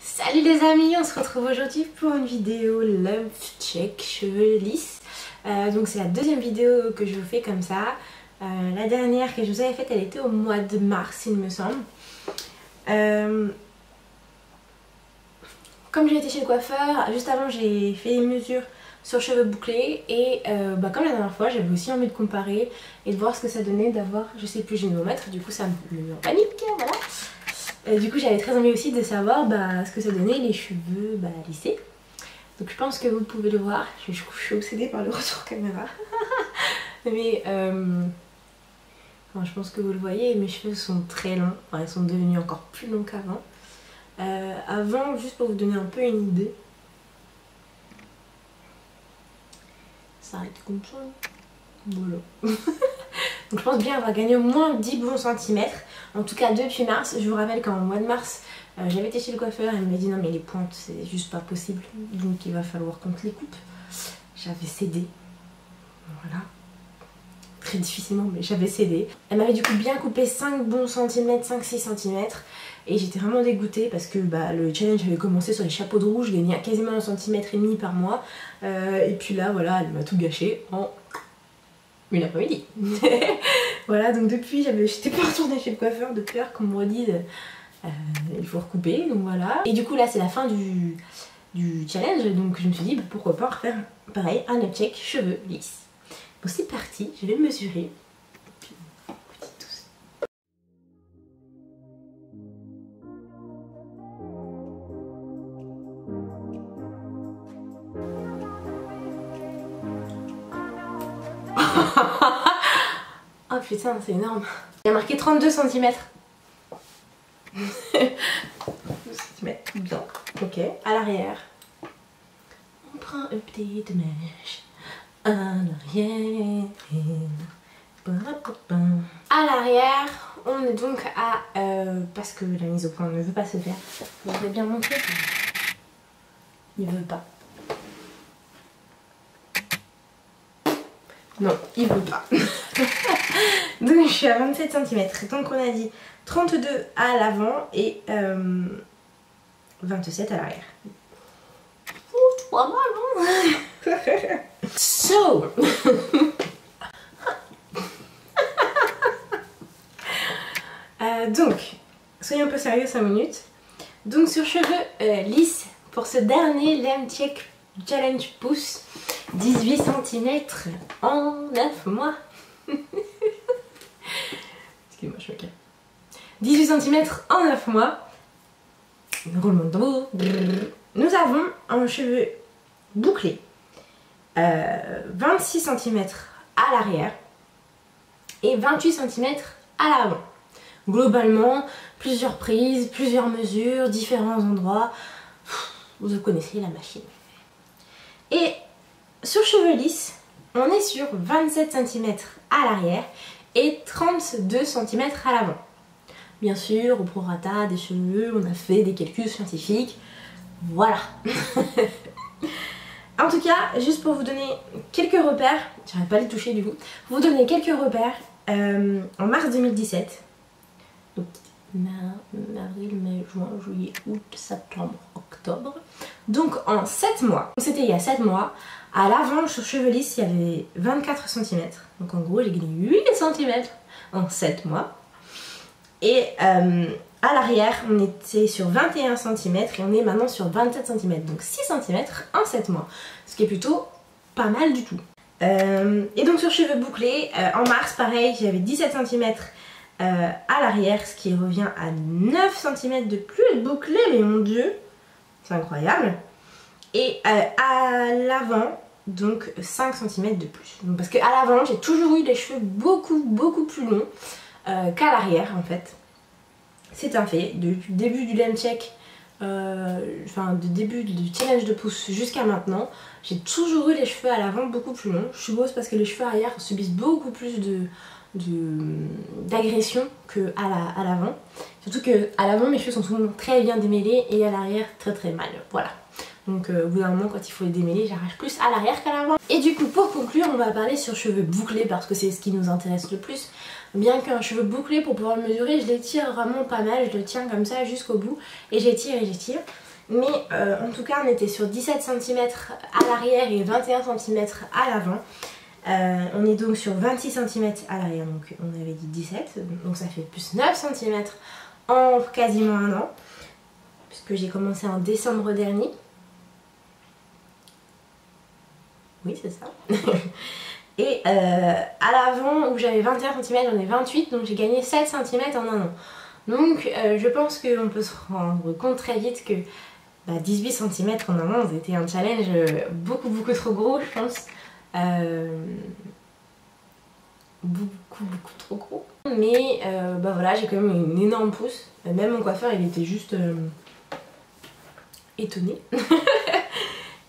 Salut les amis, on se retrouve aujourd'hui pour une vidéo love check cheveux lisses. Donc c'est la deuxième vidéo que je vous fais comme ça. La dernière que je vous avais faite, elle était au mois de mars il me semble. Comme j'ai été chez le coiffeur, juste avant j'ai fait les mesures sur cheveux bouclés et comme la dernière fois j'avais aussi envie de comparer et de voir ce que ça donnait d'avoir, je sais plus, génomètre, du coup ça me met en panique, voilà. Du coup j'avais très envie aussi de savoir ce que ça donnait les cheveux lissés. Donc je pense que vous pouvez le voir, je suis obsédée par le retour caméra. Mais je pense que vous le voyez, mes cheveux sont très longs, enfin, ils sont devenus encore plus longs qu'avant. Avant, juste pour vous donner un peu une idée, ça arrête comme ça, voilà. Donc je pense bien avoir gagné au moins 10 bons centimètres, en tout cas depuis mars. Je vous rappelle qu'en mois de mars, j'avais été chez le coiffeur et il m'a dit non mais les pointes c'est juste pas possible, donc il va falloir qu'on te les coupe. J'avais cédé, voilà. Très difficilement, mais j'avais cédé. Elle m'avait du coup bien coupé 5 bons centimètres, 5-6 cm. Et j'étais vraiment dégoûtée parce que le challenge avait commencé sur les chapeaux de roue. Je gagnais quasiment 1,5 cm par mois. Et puis là, voilà, elle m'a tout gâché en une après-midi. Voilà, donc depuis, j'étais pas retournée chez le coiffeur de peur qu'on me redise il faut recouper. Donc voilà. Et du coup, là, c'est la fin du challenge. Donc je me suis dit, pourquoi pas refaire pareil, un love check cheveux lisses. Bon, c'est parti, je vais mesurer. Oh putain, c'est énorme. Il y a marqué 32 cm. 12 cm, bien. Ok, à l'arrière. On prend une petite mèche. À l'arrière. À l'arrière, on est donc à... parce que la mise au point ne veut pas se faire. Je vous ai bien montré. Il veut pas. Non, il veut pas. Donc je suis à 27 cm. Donc on a dit 32 à l'avant et 27 à l'arrière. Oh, pas mal, hein. So donc, soyez un peu sérieux 5 minutes. Donc sur cheveux lisses, pour ce dernier Lem Check Challenge Pouce, 18 cm en 9 mois. Excusez-moi, je me calme. 18 cm en 9 mois. Roulement de tambour. Nous avons un cheveu bouclé, 26 cm à l'arrière et 28 cm à l'avant. Globalement, plusieurs prises, plusieurs mesures, différents endroits. Vous connaissez la machine. Et sur cheveux lisses, on est sur 27 cm à l'arrière et 32 cm à l'avant. Bien sûr, au prorata des cheveux, on a fait des calculs scientifiques. Voilà. En tout cas, juste pour vous donner quelques repères, j'arrête pas de les toucher du coup, vous donner quelques repères, en mars 2017, donc avril, mai, juin, juillet, août, septembre, octobre, donc en 7 mois, c'était il y a 7 mois, à l'avant sur cheveux lisses il y avait 24 cm, donc en gros j'ai gagné 8 cm en 7 mois, et à l'arrière on était sur 21 cm et on est maintenant sur 27 cm, donc 6 cm en 7 mois, ce qui est plutôt pas mal du tout. Et donc sur cheveux bouclés, en mars pareil j'avais 17 cm à l'arrière, ce qui revient à 9 cm de plus bouclé, mais mon dieu, c'est incroyable. Et à l'avant, donc 5 cm de plus. Donc, parce qu'à l'avant, j'ai toujours eu les cheveux beaucoup plus longs qu'à l'arrière en fait. C'est un fait. Depuis le début du Lem Check, du début du challenge de pouce jusqu'à maintenant, j'ai toujours eu les cheveux à l'avant beaucoup plus longs. Je suppose parce que les cheveux arrière subissent beaucoup plus d'agression que à l'avant. Surtout que à l'avant mes cheveux sont souvent très bien démêlés et à l'arrière très mal. Voilà. Donc au bout d'un moment quand il faut les démêler, j'arrache plus à l'arrière qu'à l'avant. Et du coup pour conclure, on va parler sur cheveux bouclés parce que c'est ce qui nous intéresse le plus. Bien qu'un cheveu bouclé, pour pouvoir le mesurer, je l'étire vraiment pas mal, je le tiens comme ça jusqu'au bout et j'étire. Mais en tout cas on était sur 17 cm à l'arrière et 21 cm à l'avant. On est donc sur 26 cm à l'arrière, donc on avait dit 17, donc ça fait plus 9 cm en quasiment un an, puisque j'ai commencé en décembre dernier. Oui, c'est ça. Et à l'avant où j'avais 21 cm, j'en ai 28, donc j'ai gagné 7 cm en un an. Donc je pense qu'on peut se rendre compte très vite que 18 cm en un an, c'était un challenge beaucoup trop gros, je pense. Beaucoup trop gros. Mais voilà, j'ai quand même une énorme pousse. Même mon coiffeur, il était juste étonné.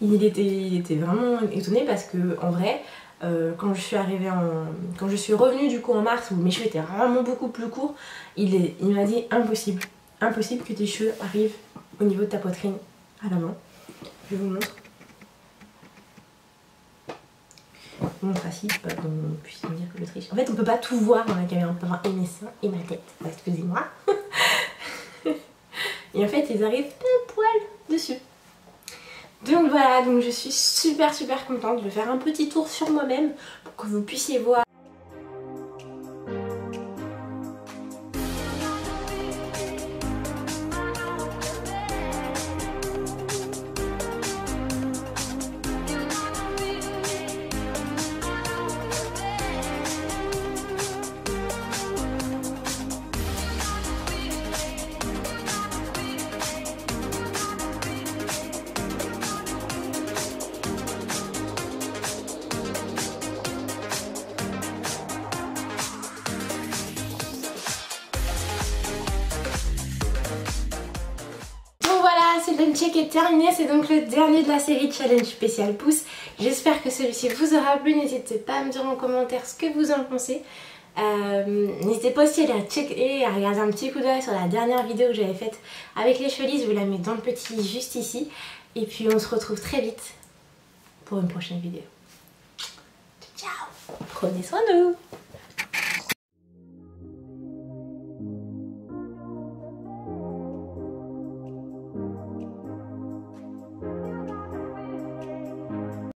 il était vraiment étonné parce que en vrai, quand je suis revenue du coup en mars où mes cheveux étaient vraiment beaucoup plus courts, il m'a dit impossible que tes cheveux arrivent au niveau de ta poitrine à l'avant. Je vous montre. Je vous montre assis pour qu'on puisse me dire que je triche. En fait on peut pas tout voir dans la caméra, on peut voir et mes seins et ma tête, excusez-moi. Et en fait ils arrivent pile poil dessus. Donc voilà, donc je suis super contente. Je vais faire un petit tour sur moi-même pour que vous puissiez voir. Ce lunch check est terminé, c'est donc le dernier de la série challenge spécial pouce. J'espère que celui-ci vous aura plu, n'hésitez pas à me dire en commentaire ce que vous en pensez. N'hésitez pas aussi à aller checker, à regarder un petit coup d'œil sur la dernière vidéo que j'avais faite avec les cheveux lisses, je vous la mets dans le petit juste ici. Et puis on se retrouve très vite pour une prochaine vidéo. Ciao, prenez soin de vous.